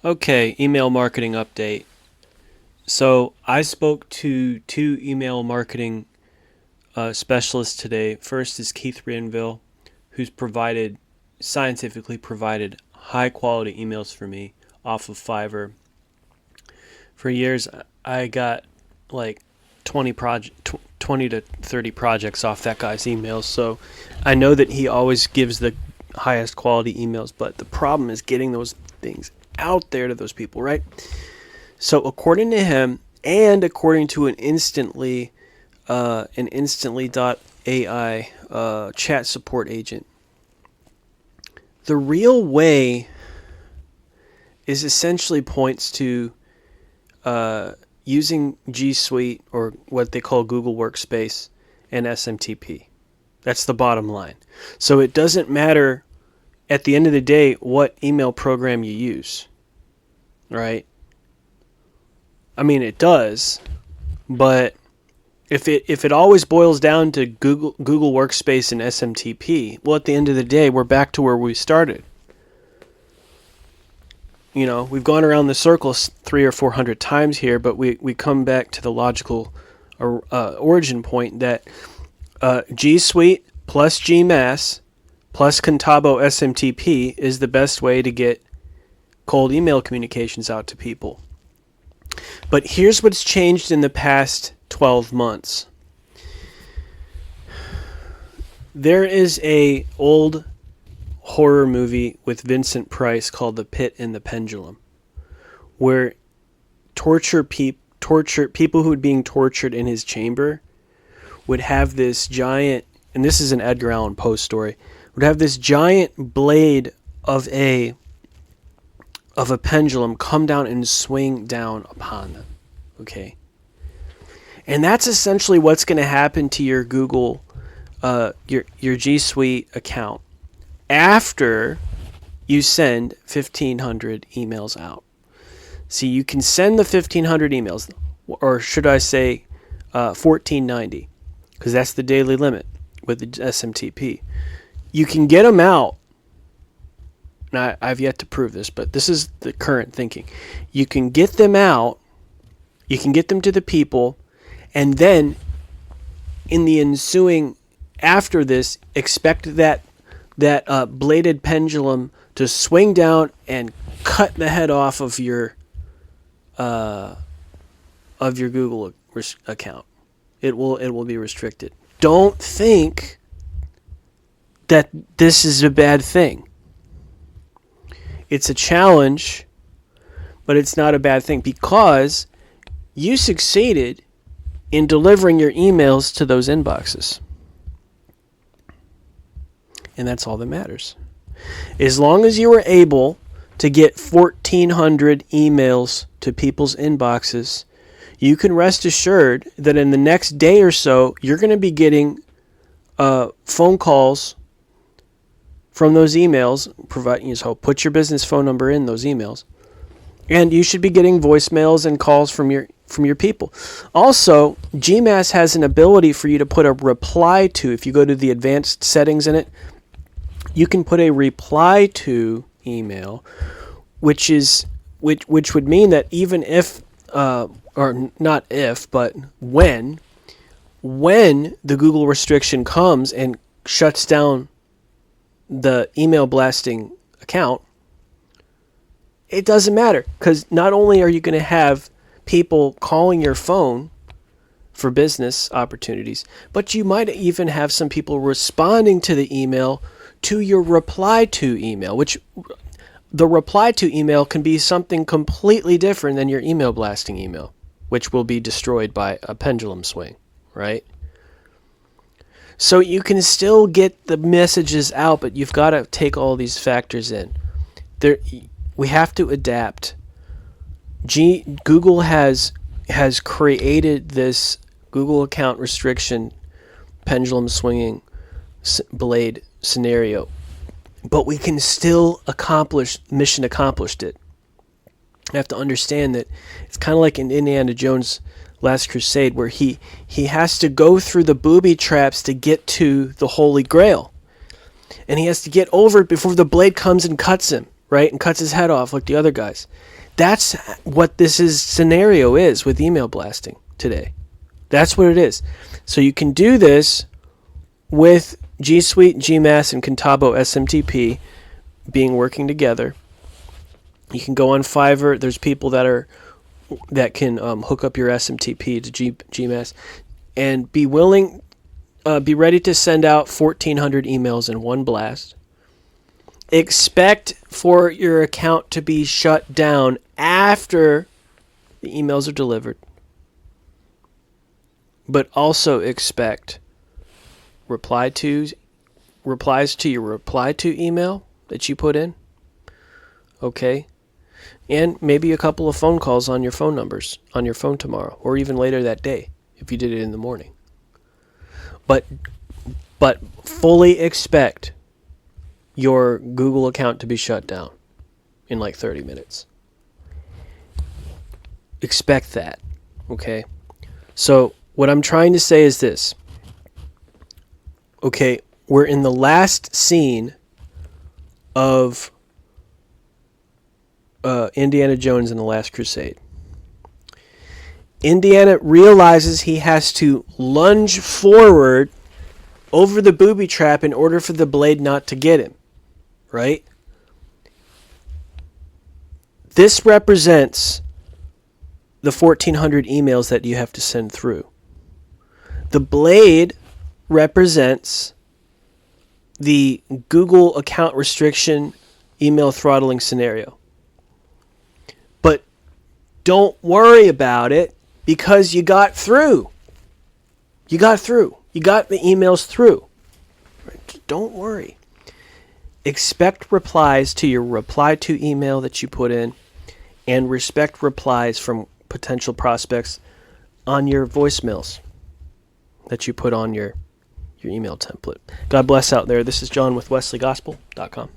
Okay, email marketing update. So I spoke to two email marketing specialists today. First is Keith Ranville, who's scientifically provided high quality emails for me off of Fiverr. For years, I got like 20 to 30 projects off that guy's emails. So I know that he always gives the highest quality emails, but the problem is getting those things out there to those people, right? So according to him, and according to an instantly.ai chat support agent, the real way is essentially points to using G Suite, or what they call Google Workspace, and SMTP. That's the bottom line. So it doesn't matter at the end of the day what email program you use, right? I mean, it does, but if it always boils down to Google Workspace and SMTP, well, at the end of the day, we're back to where we started. You know, we've gone around the circle 300 or 400 times here, but we come back to the logical origin point that G Suite plus GMass plus Contabo SMTP is the best way to get cold email communications out to people. But here's what's changed in the past 12 months. There is a old horror movie with Vincent Price called The Pit and the Pendulum, where people who were being tortured in his chamber would have this giant, and this is an Edgar Allan Poe story, would have this giant blade of a pendulum come down and swing down upon them. Okay. And that's essentially what's going to happen to your Google, your G Suite account after you send 1,500 emails out. See, you can send the 1,500 emails, or should I say 1,490, because that's the daily limit with the SMTP. You can get them out. Now, I've yet to prove this, but this is the current thinking. You can get them out, you can get them to the people, and then in the ensuing, after this, expect that bladed pendulum to swing down and cut the head off of your Google account. It will be restricted. Don't think that this is a bad thing. It's a challenge, but it's not a bad thing because you succeeded in delivering your emails to those inboxes. And that's all that matters. As long as you were able to get 1,400 emails to people's inboxes, you can rest assured that in the next day or so, you're going to be getting phone calls from those emails, put your business phone number in those emails, and you should be getting voicemails and calls from your people. Also, GMass has an ability for you to put a reply to. If you go to the advanced settings in it, you can put a reply to email, which would mean that even if, or not if, but when the Google restriction comes and shuts down the email blasting account, it doesn't matter, because not only are you going to have people calling your phone for business opportunities, but you might even have some people responding to the email to your reply to email, which the reply to email can be something completely different than your email blasting email, which will be destroyed by a pendulum swing, right? So you can still get the messages out, but you've got to take all these factors in. We have to adapt. Google has created this Google account restriction pendulum swinging blade scenario, but we can still mission accomplished it. You have to understand that it's kind of like in Indiana Jones' Last Crusade, where he has to go through the booby traps to get to the Holy Grail, and he has to get over it before the blade comes and cuts him. right? And cuts his head off like the other guys. That's what scenario is with email blasting today. That's what it is. So you can do this with G Suite, GMass, and Contabo SMTP working together. You can go on Fiverr. There's people that can hook up your SMTP to GMass, and be ready to send out 1,400 emails in one blast. Expect for your account to be shut down after the emails are delivered, but also expect replies to your reply to email that you put in. Okay? And maybe a couple of phone calls on your phone numbers on your phone tomorrow, or even later that day if you did it in the morning. But fully expect your Google account to be shut down in like 30 minutes. Expect that. Okay? So what I'm trying to say is this. Okay, we're in the last scene of Indiana Jones and the Last Crusade. Indiana realizes he has to lunge forward over the booby trap in order for the blade not to get him, right? This represents the 1,400 emails that you have to send through. The blade represents the Google account restriction email throttling scenario. But don't worry about it because you got through. You got through. You got the emails through. Don't worry. Expect replies to your reply to email that you put in, and respect replies from potential prospects on your voicemails that you put on your email template. God bless out there. This is John with WesleyGospel.com.